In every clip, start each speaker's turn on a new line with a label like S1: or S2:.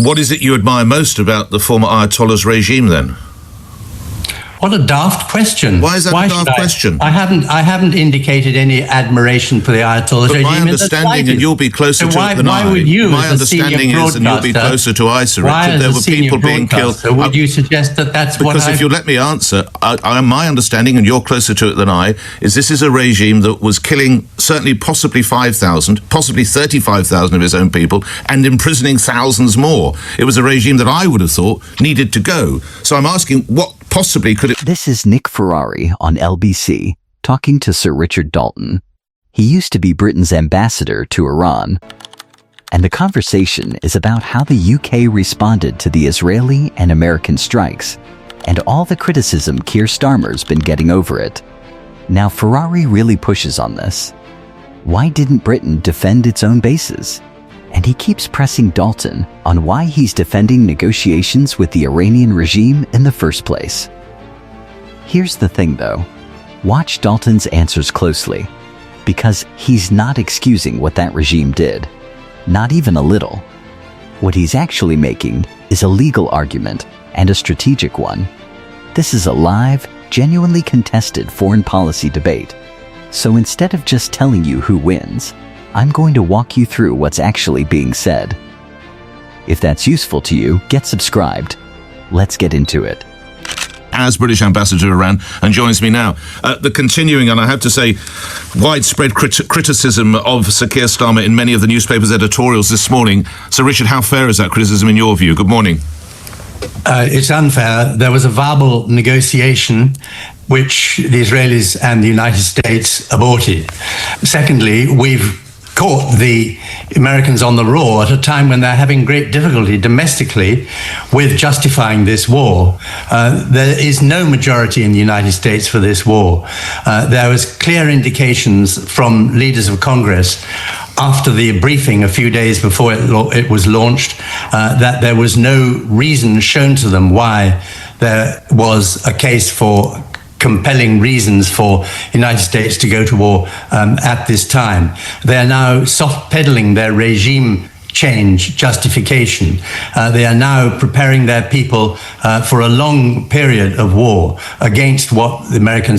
S1: What is it you admire most about the former Ayatollah's regime, then?
S2: What a daft question.
S1: Why is that a daft question?
S2: I haven't indicated any admiration for the Ayatollah's regime.
S1: My understanding, and you'll be closer to it than I.
S2: Why would you,
S1: my understanding is, and you'll be closer to I, Sir Richard, there were people being killed.
S2: Would you suggest that that's what
S1: Because if you let me answer, my understanding, and you're closer to it than I, is this is a regime that was killing certainly possibly 5,000, possibly 35,000 of his own people, and imprisoning thousands more. It was a regime that I would have thought needed to go. So I'm asking, what possibly could it...
S3: This is Nick Ferrari on LBC, talking to Sir Richard Dalton. He used to be Britain's ambassador to Iran. And the conversation is about how the UK responded to the Israeli and American strikes, and all the criticism Keir Starmer's been getting over it. Now, Ferrari really pushes on this. Why didn't Britain defend its own bases? And he keeps pressing Dalton on why he's defending negotiations with the Iranian regime in the first place. Here's the thing, though. Watch Dalton's answers closely, because he's not excusing what that regime did. Not even a little. What he's actually making is a legal argument, and a strategic one. This is a live, genuinely contested foreign policy debate. So instead of just telling you who wins, I'm going to walk you through what's actually being said. If that's useful to you, get subscribed. Let's get into it.
S1: As British ambassador to Iran, and joins me now. The continuing, and I have to say, widespread criticism of Sir Keir Starmer in many of the newspapers' editorials this morning. Sir Richard, how fair is that criticism in your view? Good morning.
S2: It's unfair. There was a verbal negotiation which the Israelis and the United States aborted. Secondly, we've caught the Americans on the raw at a time when they're having great difficulty domestically with justifying this war. There is no majority in the United States for this war. There was clear indications from leaders of Congress after the briefing a few days before it was launched that there was no reason shown to them why there was a case for compelling reasons for the United States to go to war at this time. They're now soft pedaling their regime change justification. They are now preparing their people for a long period of war against what the American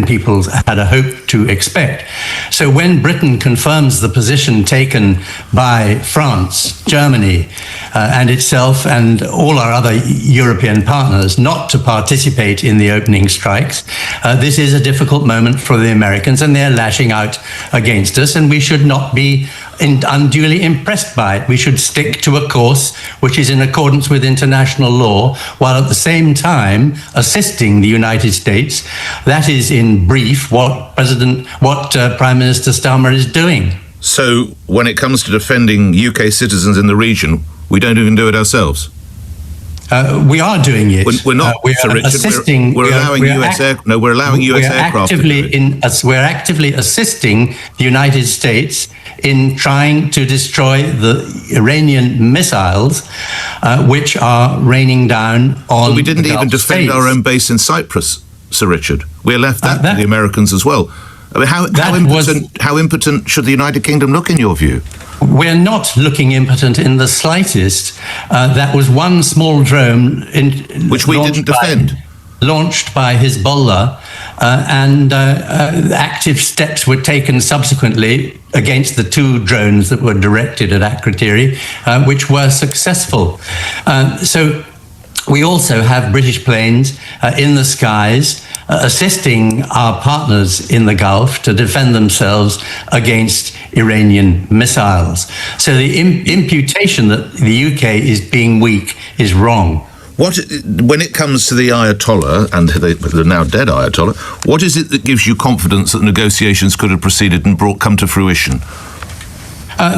S2: people had a hope to expect. So when Britain confirms the position taken by France, Germany, and itself and all our other European partners not to participate in the opening strikes, this is a difficult moment for the Americans, and they're lashing out against us, and we should not be unduly impressed by it. We should stick to a course which is in accordance with international law, while at the same time assisting the United States. That is, in brief, what Prime Minister Starmer is doing.
S1: So, when it comes to defending UK citizens in the region, we don't even do it ourselves?
S2: We are doing it.
S1: We're not, Sir Richard.
S2: Assisting.
S1: We're allowing US aircraft.
S2: We're actively assisting the United States in trying to destroy the Iranian missiles, which are raining down on.
S1: But we didn't even defend
S2: states.
S1: our own base in Cyprus, Sir Richard. We left that to the Americans as well. I mean, how impotent should the United Kingdom look in your view?
S2: We're not looking impotent in the slightest. That was one small drone
S1: which we didn't defend.
S2: Launched by Hezbollah, and active steps were taken subsequently against the two drones that were directed at Akrotiri, which were successful. So we also have British planes in the skies assisting our partners in the Gulf to defend themselves against Iranian missiles. So the imputation that the UK is being weak is wrong.
S1: When it comes to the Ayatollah, and the now dead Ayatollah, what is it that gives you confidence that negotiations could have proceeded and come to fruition?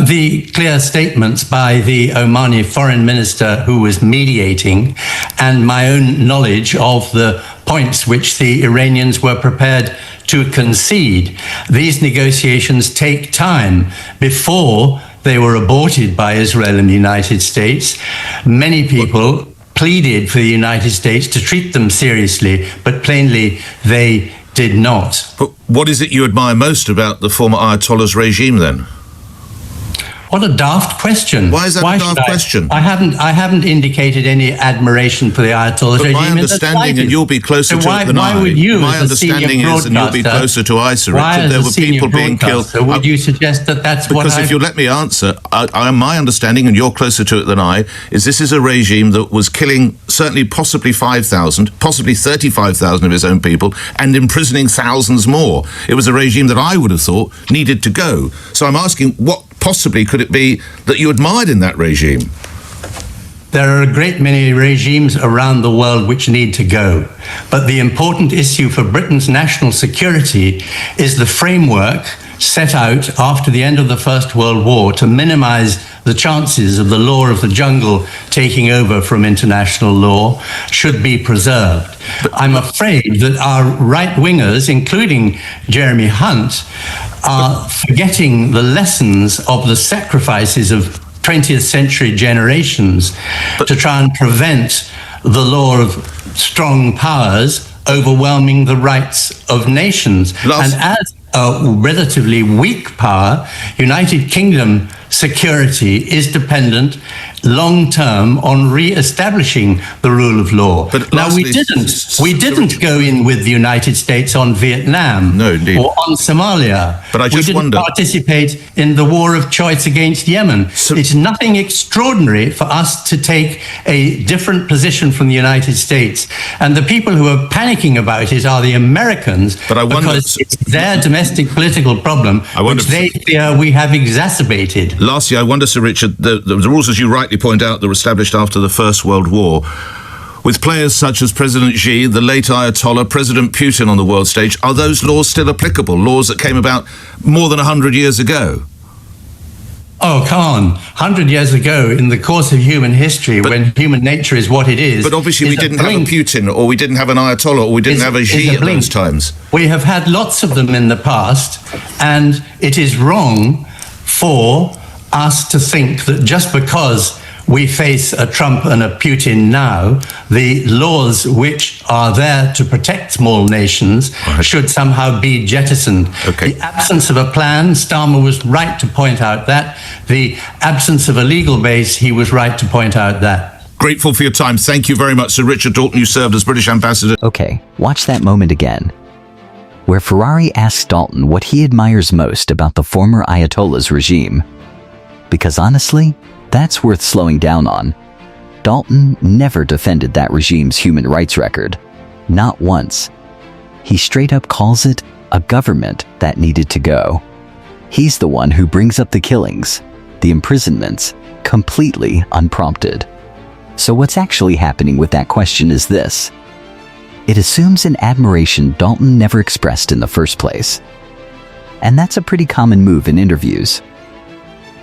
S2: The clear statements by the Omani foreign minister who was mediating, and my own knowledge of the points which the Iranians were prepared to concede. These negotiations take time. Before they were aborted by Israel and the United States, many people pleaded for the United States to treat them seriously, but plainly they did not.
S1: But what is it you admire most about the former Ayatollah's regime then?
S2: What a daft question.
S1: Why is that a daft question?
S2: I haven't indicated any admiration for the Ayatollah regime.
S1: My understanding, and you'll be closer to it than I.
S2: Why would you,
S1: my
S2: as a senior
S1: understanding is, and you'll be closer to ISA, Richard, there were people being killed.
S2: Would you suggest that that's what
S1: Because if you let me answer, my understanding, and you're closer to it than I, is this is a regime that was killing certainly possibly 5,000, possibly 35,000 of his own people, and imprisoning thousands more. It was a regime that I would have thought needed to go. So I'm asking, what possibly could it be that you admired in that regime?
S2: There are a great many regimes around the world which need to go. But the important issue for Britain's national security is the framework set out after the end of the First World War to minimize the chances of the law of the jungle taking over from international law should be preserved. I'm afraid that our right-wingers, including Jeremy Hunt, are forgetting the lessons of the sacrifices of 20th century generations to try and prevent the law of strong powers overwhelming the rights of nations. And as a relatively weak power, United Kingdom security is dependent long-term on re-establishing the rule of law.
S1: But
S2: now,
S1: lastly,
S2: we didn't go in with the United States on Vietnam
S1: or
S2: on Somalia.
S1: But I just
S2: we didn't participate in the war of choice against Yemen. It's nothing extraordinary for us to take a different position from the United States. And the people who are panicking about it are the Americans, because it's their domestic political problem, which they fear we have exacerbated.
S1: Lastly, I wonder, Sir Richard, the rules, as you rightly point out, that were established after the First World War, with players such as President Xi, the late Ayatollah, President Putin on the world stage, are those laws still applicable? Laws that came about more than 100 years ago?
S2: Oh, come on. 100 years ago, in the course of human history, when human nature is what it is...
S1: But obviously we didn't have a Putin, or we didn't have an Ayatollah, or we didn't have a Xi at those times.
S2: We have had lots of them in the past, and it is wrong for us to think that just because we face a Trump and a Putin now, the laws which are there to protect small nations should somehow be jettisoned. The absence of a plan, Starmer was right to point out that. The absence of a legal base, he was right to point out that.
S1: Grateful for your time. Thank you very much, Sir Richard Dalton. You served as British ambassador.
S3: Okay, watch that moment again, where Ferrari asks Dalton what he admires most about the former Ayatollah's regime. Because honestly, that's worth slowing down on. Dalton never defended that regime's human rights record. Not once. He straight up calls it a government that needed to go. He's the one who brings up the killings, the imprisonments, completely unprompted. So what's actually happening with that question is this. It assumes an admiration Dalton never expressed in the first place. And that's a pretty common move in interviews.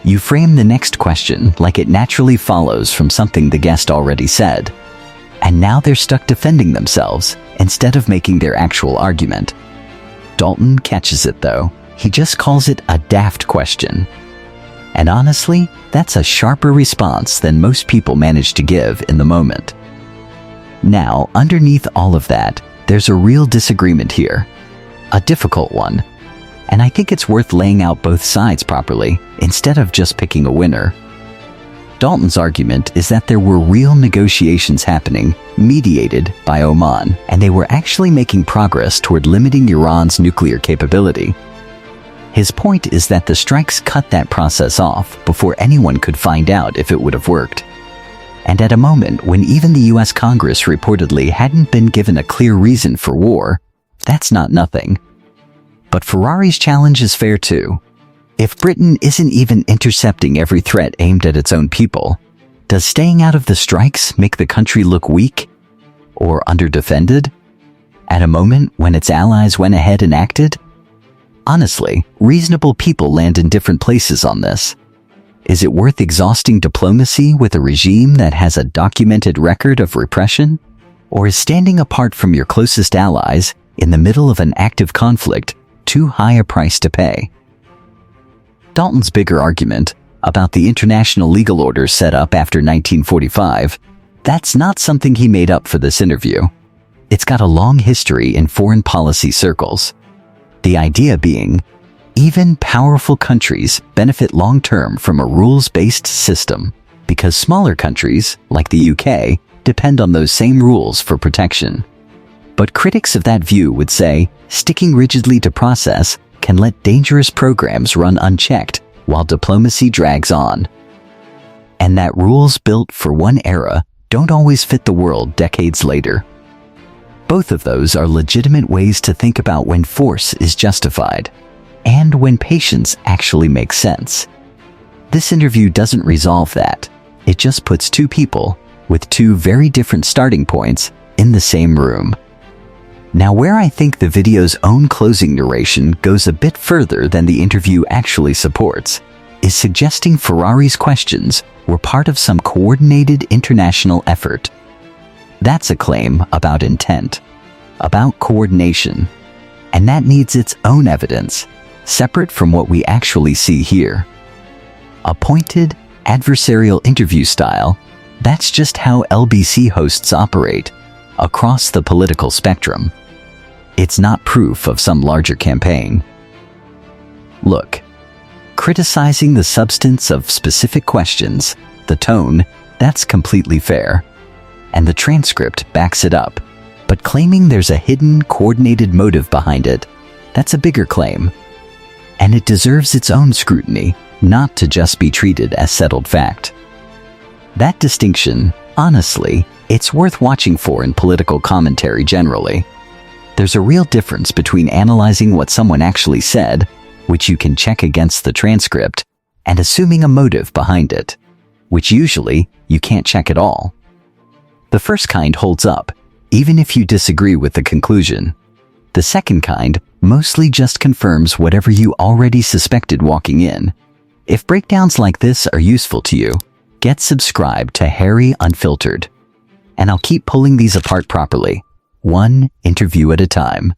S3: You frame the next question like it naturally follows from something the guest already said, and now they're stuck defending themselves instead of making their actual argument. Dalton catches it though. He just calls it a daft question. And honestly, that's a sharper response than most people manage to give in the moment. Now, underneath all of that, there's a real disagreement here. A difficult one. And I think it's worth laying out both sides properly, instead of just picking a winner. Dalton's argument is that there were real negotiations happening, mediated by Oman, and they were actually making progress toward limiting Iran's nuclear capability. His point is that the strikes cut that process off before anyone could find out if it would have worked. And at a moment when even the US Congress reportedly hadn't been given a clear reason for war, that's not nothing. But Ferrari's challenge is fair too. If Britain isn't even intercepting every threat aimed at its own people, does staying out of the strikes make the country look weak or underdefended at a moment when its allies went ahead and acted? Honestly, reasonable people land in different places on this. Is it worth exhausting diplomacy with a regime that has a documented record of repression? Or is standing apart from your closest allies in the middle of an active conflict too high a price to pay? Dalton's bigger argument about the international legal orders set up after 1945, that's not something he made up for this interview. It's got a long history in foreign policy circles. The idea being, Even powerful countries benefit long-term from a rules-based system because smaller countries, like the UK, depend on those same rules for protection. But critics of that view would say sticking rigidly to process can let dangerous programs run unchecked while diplomacy drags on. And that rules built for one era don't always fit the world decades later. Both of those are legitimate ways to think about when force is justified and when patience actually makes sense. This interview doesn't resolve that. It just puts two people with two very different starting points in the same room. Now, where I think the video's own closing narration goes a bit further than the interview actually supports is suggesting Ferrari's questions were part of some coordinated international effort. That's a claim about intent, about coordination, and that needs its own evidence, separate from what we actually see here. A pointed, adversarial interview style, that's just how LBC hosts operate, across the political spectrum. It's not proof of some larger campaign. Look, criticizing the substance of specific questions, the tone, that's completely fair. And the transcript backs it up. But claiming there's a hidden, coordinated motive behind it, that's a bigger claim. And it deserves its own scrutiny, not to just be treated as settled fact. That distinction, honestly, it's worth watching for in political commentary generally. There's a real difference between analyzing what someone actually said, which you can check against the transcript, and assuming a motive behind it, which usually you can't check at all. The first kind holds up, even if you disagree with the conclusion. The second kind mostly just confirms whatever you already suspected walking in. If breakdowns like this are useful to you, get subscribed to Harry Unfiltered, and I'll keep pulling these apart properly, one interview at a time.